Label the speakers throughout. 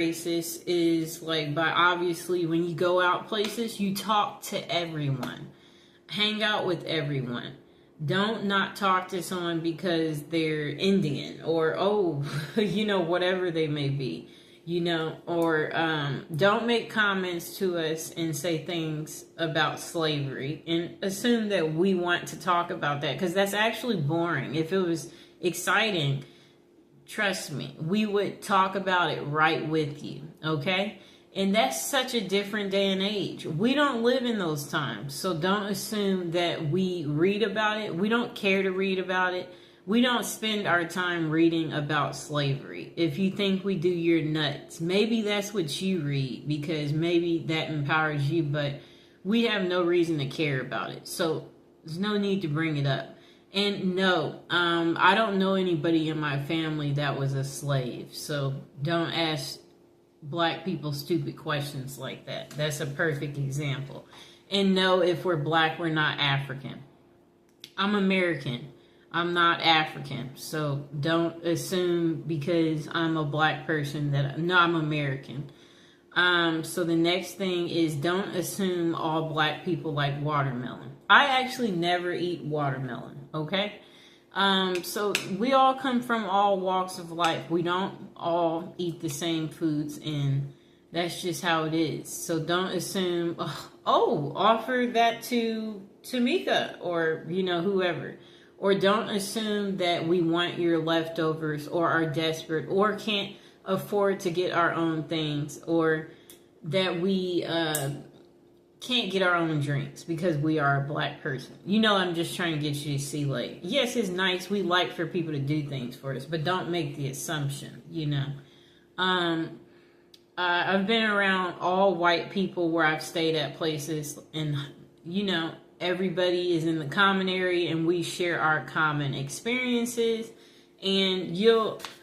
Speaker 1: racist is like by obviously when you go out places, you talk to everyone, hang out with everyone. Don't not talk to someone because they're Indian or whatever they may be, or don't make comments to us and say things about slavery and assume that we want to talk about that because that's actually boring. If it was exciting, trust me, we would talk about it right with you, okay? And that's such a different day and age. We don't live in those times. So don't assume that we read about it. We don't care to read about it. We don't spend our time reading about slavery. If you think we do, you're nuts. Maybe that's what you read because maybe that empowers you, but we have no reason to care about it. So there's no need to bring it up. And no, I don't know anybody in my family that was a slave. So don't ask black people stupid questions like that. That's a perfect example. And no, if we're black, we're not African. I'm American. I'm not African. So don't assume because I'm a black person that, no, I'm American. So the next thing is don't assume all black people like watermelon. I actually never eat watermelon, okay? So we all come from all walks of life. We don't all eat the same foods, and that's just how it is. So don't assume, offer that to Tamika or, whoever. Or don't assume that we want your leftovers or are desperate or can't afford to get our own things or that we can't get our own drinks because we are a black person. I'm just trying to get you to see, like, yes, it's nice. We like for people to do things for us, but don't make the assumption, I've been around all white people where I've stayed at places and, everybody is in the common area and we share our common experiences. And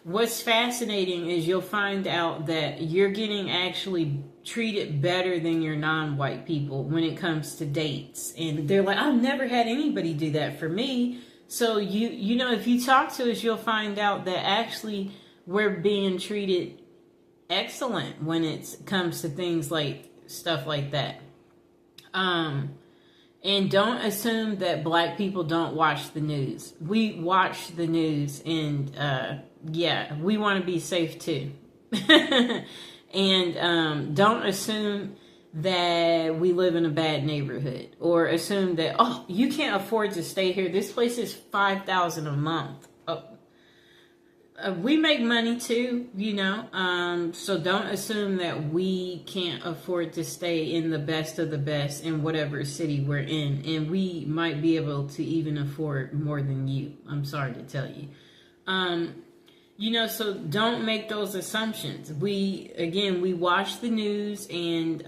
Speaker 1: what's fascinating is you'll find out that you're getting actually treated better than your non-white people when it comes to dates. And they're like, I've never had anybody do that for me. So if you talk to us, you'll find out that actually we're being treated excellent when it comes to things like stuff like that. And don't assume that black people don't watch the news. We watch the news and, we want to be safe too. And don't assume that we live in a bad neighborhood or assume that, you can't afford to stay here. This place is $5,000 a month. We make money too, so don't assume that we can't afford to stay in the best of the best in whatever city we're in. And we might be able to even afford more than you. I'm sorry to tell you. So don't make those assumptions. We watch the news and,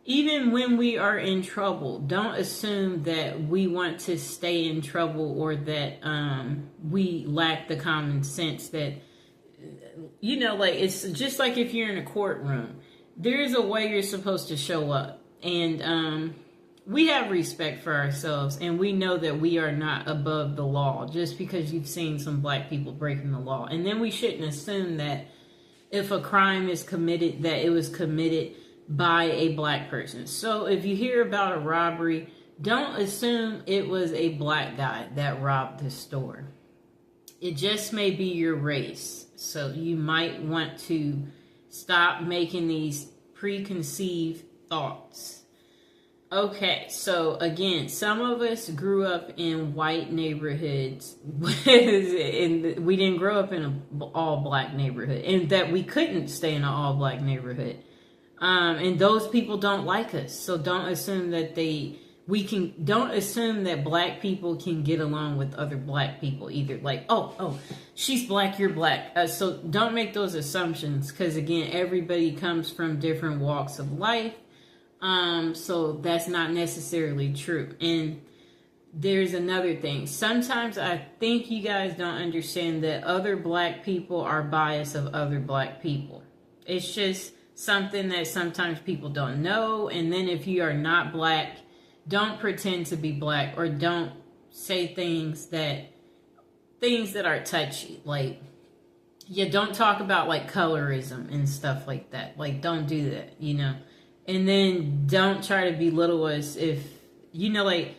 Speaker 1: even when we are in trouble, don't assume that we want to stay in trouble or that we lack the common sense that, it's just like if you're in a courtroom, there's a way you're supposed to show up. And we have respect for ourselves and we know that we are not above the law just because you've seen some black people breaking the law. And then we shouldn't assume that if a crime is committed, that it was committed by a black person. So if you hear about a robbery, don't assume it was a black guy that robbed the store. It just may be your race. So you might want to stop making these preconceived thoughts. Okay, so again, some of us grew up in white neighborhoods and we didn't grow up in an all-black neighborhood, and that we couldn't stay in an all-black neighborhood. And those people don't like us. So don't assume that don't assume that black people can get along with other black people either. Like, she's black, you're black. So don't make those assumptions because, again, everybody comes from different walks of life. So that's not necessarily true. And there's another thing. Sometimes I think you guys don't understand that other black people are biased of other black people. It's just something that sometimes people don't know. And then if you are not black, don't pretend to be black or don't say things that are touchy. Like, Yeah, don't talk about like colorism and stuff like that. Like, don't do that, you know. And then don't try to belittle us if, you know, like,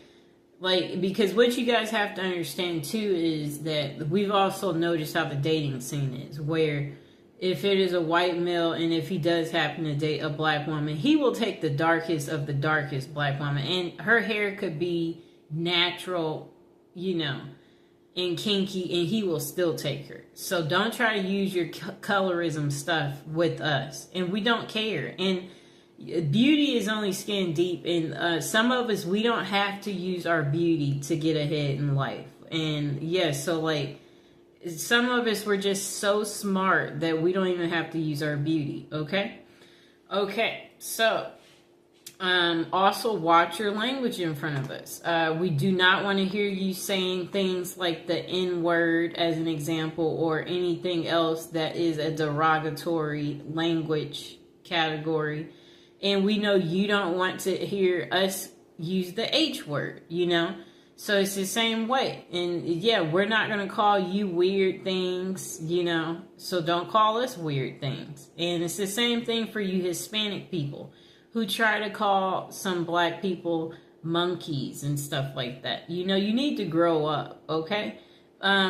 Speaker 1: because what you guys have to understand too is that we've also noticed how the dating scene is, where if it is a white male and if he does happen to date a black woman, he will take the darkest of the darkest black woman, and her hair could be natural, you know, and kinky, and he will still take her. So don't try to use your colorism stuff with us, and we don't care. And beauty is only skin deep, and some of us, we don't have to use our beauty to get ahead in life. And yes, so like some of us, we're just so smart that we don't even have to use our beauty. Okay, so also watch your language in front of us. We do not want to hear you saying things like the N-word as an example, or anything else that is a derogatory language category. And we know you don't want to hear us use the H word, you know? So it's the same way. And yeah, we're not going to call you weird things, you know? So don't call us weird things. And it's the same thing for you Hispanic people who try to call some black people monkeys and stuff like that. You know, you need to grow up, okay?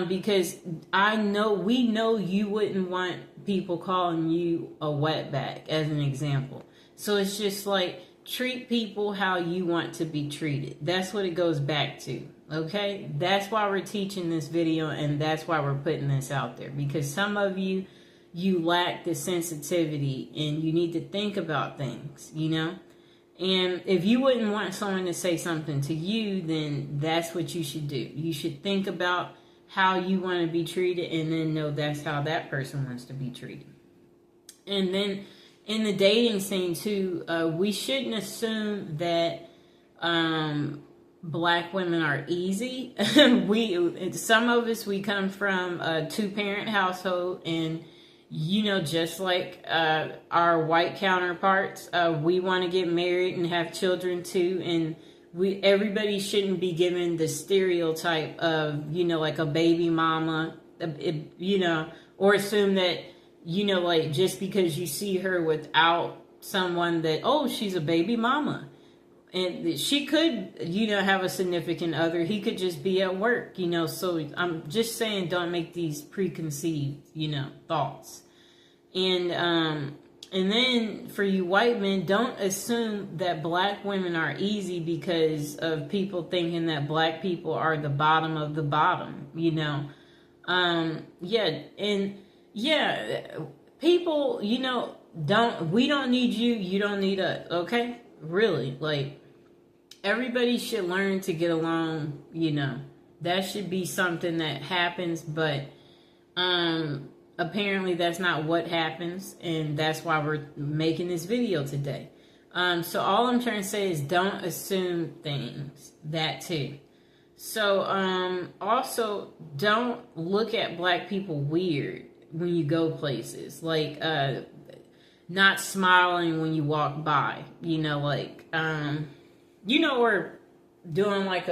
Speaker 1: Because we know you wouldn't want people calling you a wetback as an example. So it's just like, treat people how you want to be treated. That's what it goes back to, okay? That's why we're teaching this video, and that's why we're putting this out there. Because some of you lack the sensitivity, and you need to think about things, you know? And if you wouldn't want someone to say something to you, then that's what you should do. You should think about how you want to be treated, and then know that's how that person wants to be treated. And then in the dating scene too, we shouldn't assume that black women are easy. Some of us, we come from a 2-parent household, and you know, just like our white counterparts, we want to get married and have children too. And everybody shouldn't be given the stereotype of, you know, like a baby mama, you know, or assume that, you know, like just because you see her without someone that, oh, she's a baby mama. And she could, you know, have a significant other. He could just be at work, you know. So I'm just saying, don't make these preconceived, you know, thoughts. And then for you white men, don't assume that black women are easy because of people thinking that black people are the bottom of the bottom, you know. People, you know, we don't need you, you don't need us, okay? Really, like, everybody should learn to get along, you know. That should be something that happens, but apparently that's not what happens, and that's why we're making this video today. So all I'm trying to say is don't assume things, that too. So also don't look at black people weird when you go places, like not smiling when you walk by, you know, like you know, or doing like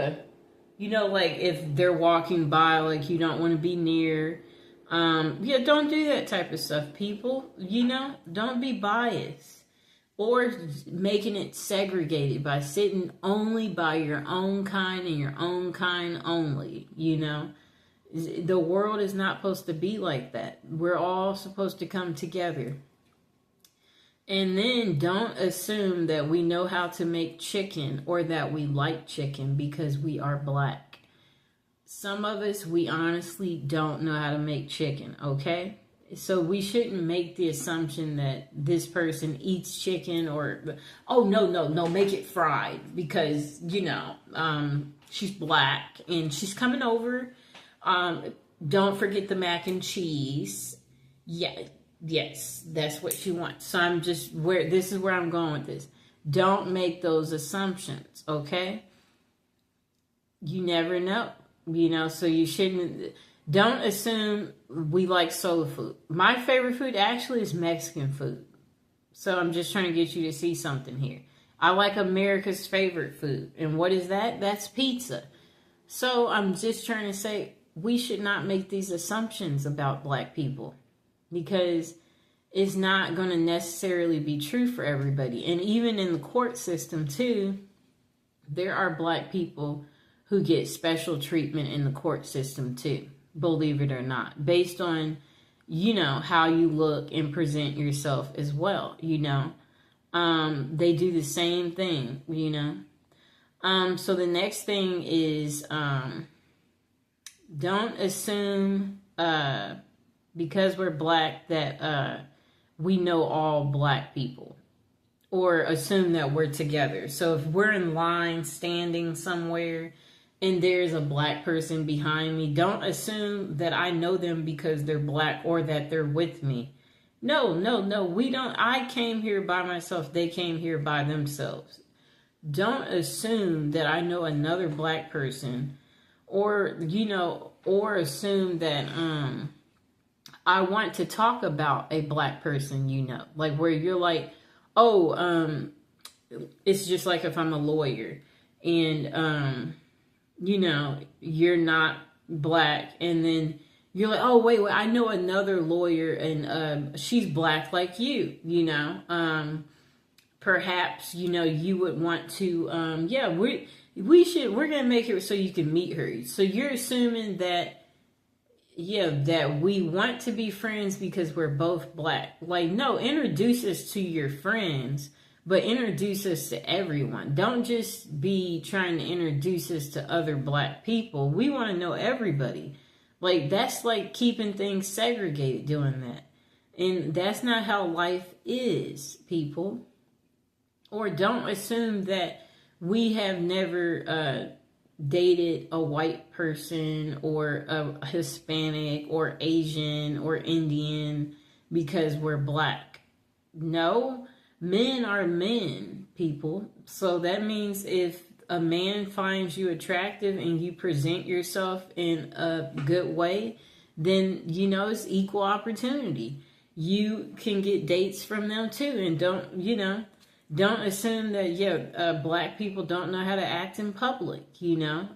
Speaker 1: you know, like if they're walking by, like you don't want to be near. Yeah, don't do that type of stuff, people. You know, don't be biased or making it segregated by sitting only by your own kind and your own kind only. You know, the world is not supposed to be like that. We're all supposed to come together. And then don't assume that we know how to make chicken or that we like chicken because we are black. Some of us, we honestly don't know how to make chicken, okay? So we shouldn't make the assumption that this person eats chicken or, oh, no, make it fried because, you know, she's black and she's coming over. Don't forget the mac and cheese. Yeah. Yes, that's what she wants. So this is where I'm going with this. Don't make those assumptions, okay? You never know, you know, so you don't assume we like soul food. My favorite food actually is Mexican food. So I'm just trying to get you to see something here. I like America's favorite food. And what is that? That's pizza. So I'm just trying to say we should not make these assumptions about black people. because it's not going to necessarily be true for everybody. And even in the court system too, there are Black people who get special treatment in the court system too, believe it or not, based on, you know, how you look and present yourself as well, you know. They do the same thing, you know. So the next thing is, don't assume, because we're Black that, we know all Black people, or assume that we're together. So if we're in line standing somewhere and there's a Black person behind me, don't assume that I know them because they're Black or that they're with me. No, we don't. I came here by myself. They came here by themselves. Don't assume that I know another Black person, or, you know, or assume that, I want to talk about a Black person, you know, like where you're like, oh, it's just like if I'm a lawyer and, you know, you're not Black, and then you're like, oh, wait, I know another lawyer and, she's Black like you know, perhaps, you know, you would want to, yeah, we're going to make it so you can meet her. So you're assuming that, yeah, that we want to be friends because we're both Black. Like, no, introduce us to your friends, but introduce us to everyone. Don't just be trying to introduce us to other Black people. We want to know everybody. Like, that's like keeping things segregated, doing that. And that's not how life is, people. Or don't assume that we have never, dated a white person or a Hispanic or Asian or Indian because we're Black. No, men are men, people. So that means if a man finds you attractive and you present yourself in a good way, then, you know, it's equal opportunity. You can get dates from them too. And don't, you know, don't assume that, yeah, Black people don't know how to act in public, you know,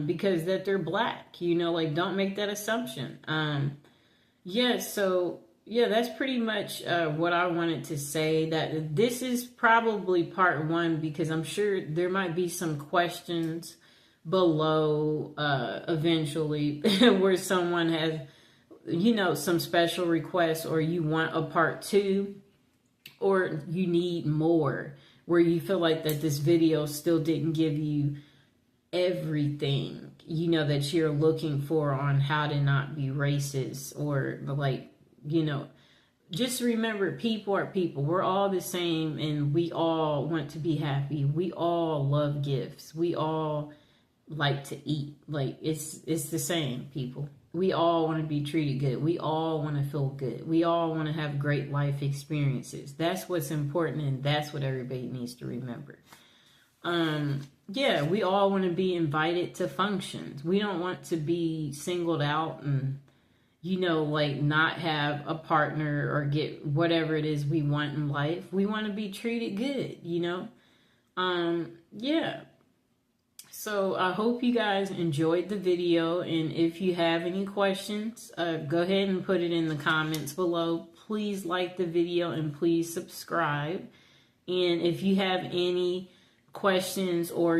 Speaker 1: because that they're Black, you know, like, don't make that assumption. Yeah, so, yeah, that's pretty much what I wanted to say. That this is probably part one, because I'm sure there might be some questions below eventually where someone has, you know, some special requests, or you want a part two, or you need more, where you feel like that this video still didn't give you everything, you know, that you're looking for on how to not be racist, or like, you know, just remember, people are people. We're all the same, and we all want to be happy. We all love gifts. We all like to eat. Like, it's the same, people. We all want to be treated good. We all want to feel good. We all want to have great life experiences. That's what's important, and that's what everybody needs to remember. Yeah, we all want to be invited to functions. We don't want to be singled out and, you know, like, not have a partner or get whatever it is we want in life. We want to be treated good, you know? Yeah. So I hope you guys enjoyed the video, and if you have any questions, go ahead and put it in the comments below. Please like the video and please subscribe. And if you have any questions or